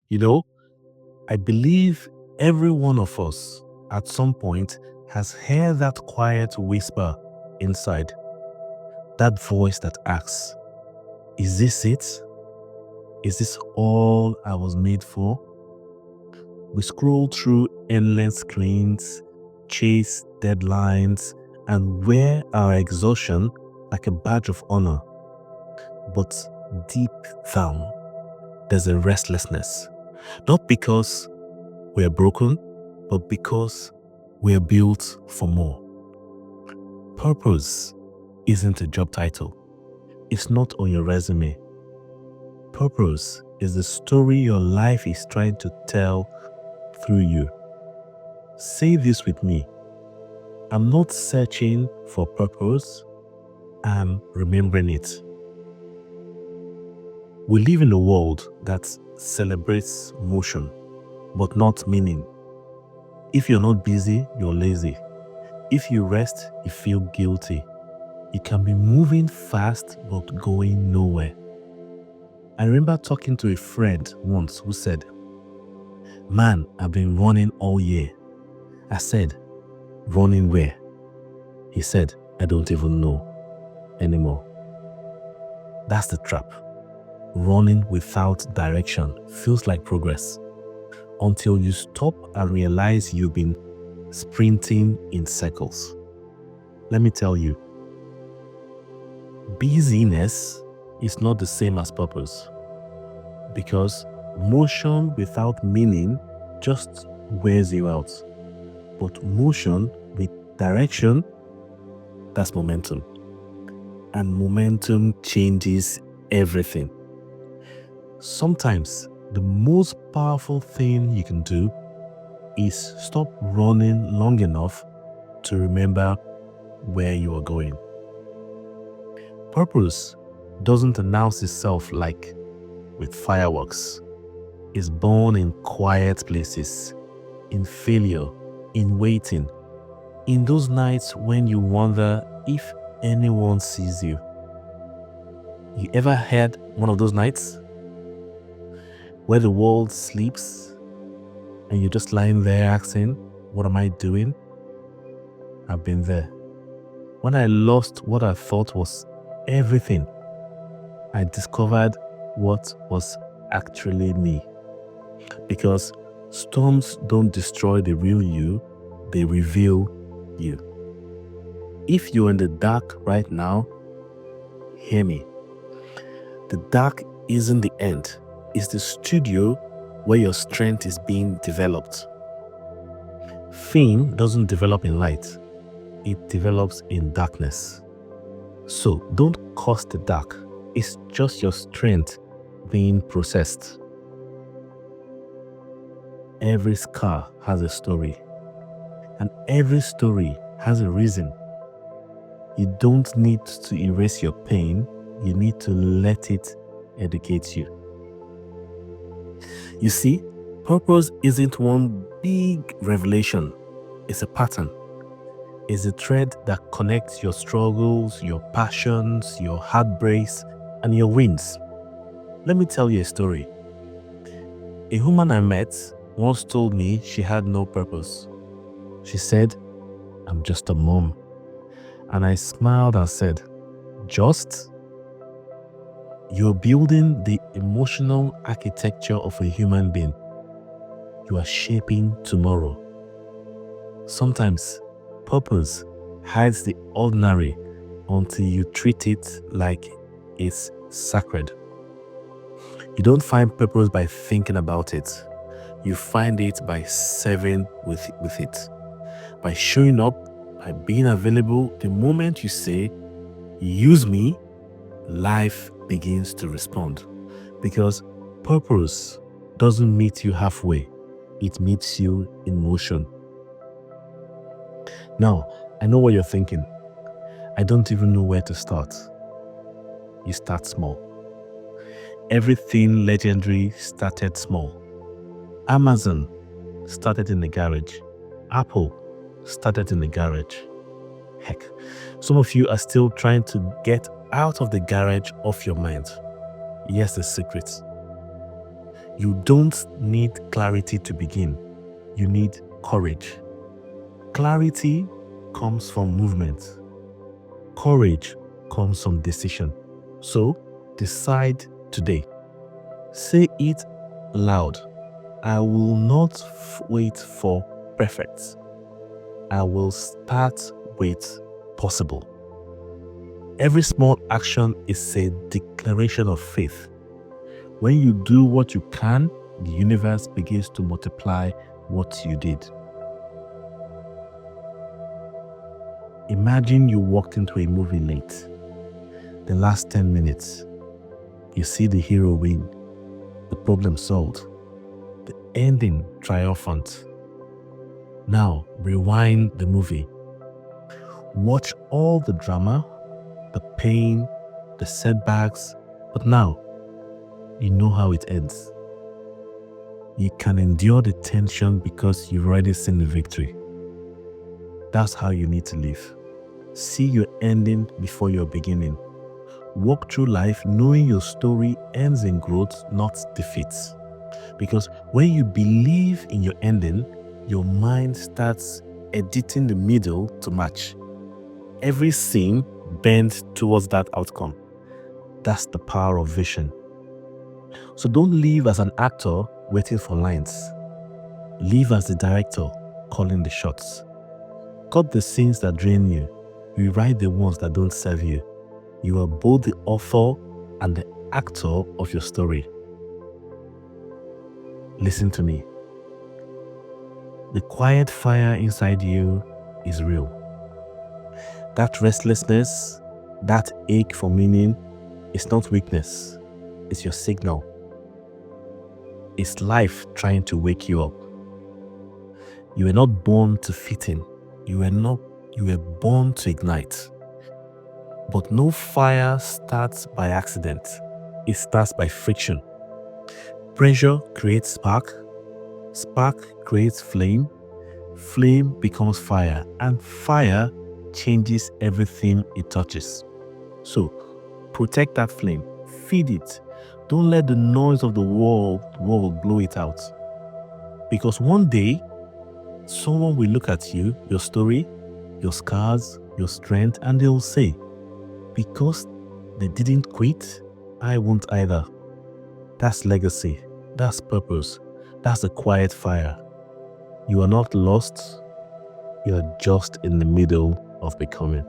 You know, I believe every one of us at some point has heard that quiet whisper inside, that voice that asks, is this it? Is this all I was made for? We scroll through endless screens, chase deadlines, and wear our exhaustion like a badge of honor. But deep down, there's a restlessness. Not because we're broken, but because we're built for more. Purpose isn't a job title. It's not on your resume. Purpose is the story your life is trying to tell through you. Say this with me. I'm not searching for purpose, I'm remembering it. We live in a world that celebrates motion, but not meaning. If you're not busy, you're lazy. If you rest, you feel guilty. You can be moving fast, but going nowhere. I remember talking to a friend once who said, "Man, I've been running all year." I said, "Running where?" He said, "I don't even know anymore." That's the trap. Running without direction feels like progress until you stop and realize you've been sprinting in circles. Let me tell you, busyness is not the same as purpose, because motion without meaning just wears you out. But motion with direction, that's momentum. And momentum changes everything. Sometimes the most powerful thing you can do is stop running long enough to remember where you are going. Purpose doesn't announce itself like with fireworks. It's born in quiet places, in failure, in waiting, in those nights when you wonder if anyone sees you. You ever had one of those nights where the world sleeps and you're just lying there asking, what am I doing? I've been there. When I lost what I thought was everything, I discovered what was actually me. Because storms don't destroy the real you, they reveal you. If you're in the dark right now, hear me. The dark isn't the end. It's the studio where your strength is being developed. Fame doesn't develop in light. It develops in darkness. So don't curse the dark. It's just your strength being processed. Every scar has a story, and every story has a reason. You don't need to erase your pain. You need to let it educate you. You see, purpose isn't one big revelation. It's a pattern. It's a thread that connects your struggles, your passions, your heartbreaks, and your wins. Let me tell you a story. A woman I met once told me she had no purpose. She said, "I'm just a mom." And I smiled and said, "Just? You're building the emotional architecture of a human being. You are shaping tomorrow." Sometimes purpose hides the ordinary until you treat it like it's sacred. You don't find purpose by thinking about it. You find it by serving with it. By showing up, by being available. The moment you say, "Use me," life begins to respond. Because purpose doesn't meet you halfway. It meets you in motion. Now, I know what you're thinking. I don't even know where to start. You start small. Everything legendary started small. Amazon started in the garage. Apple started in the garage. Heck, some of you are still trying to get out of the garage off your mind. Here's the secret. You don't need clarity to begin. You need courage. Clarity comes from movement. Courage comes from decision. So decide today. Say it loud. I will not wait for perfect. I will start with possible. Every small action is a declaration of faith. When you do what you can, the universe begins to multiply what you did. Imagine you walked into a movie late. The last 10 minutes, you see the hero win, the problem solved, the ending triumphant. Now, rewind the movie. Watch all the drama, the pain, the setbacks, but now, you know how it ends. You can endure the tension because you've already seen the victory. That's how you need to live. See your ending before your beginning. Walk through life knowing your story ends in growth, not defeat. Because when you believe in your ending, your mind starts editing the middle to match. Every scene bends towards that outcome. That's the power of vision. So don't live as an actor waiting for lines. Live as the director calling the shots. Cut the scenes that drain you. Rewrite the ones that don't serve you. You are both the author and the actor of your story. Listen to me. The quiet fire inside you is real. That restlessness, that ache for meaning, is not weakness. It's your signal. It's life trying to wake you up. You were not born to fit in. You were born to ignite. But no fire starts by accident. It starts by friction. Pressure creates spark. Spark creates flame. Flame becomes fire. And fire changes everything it touches. So, protect that flame. Feed it. Don't let the noise of the world blow it out. Because one day, someone will look at you, your story, your scars, your strength, and they will say, because they didn't quit, I won't either. That's legacy. That's purpose. That's a quiet fire. You are not lost. You are just in the middle of becoming.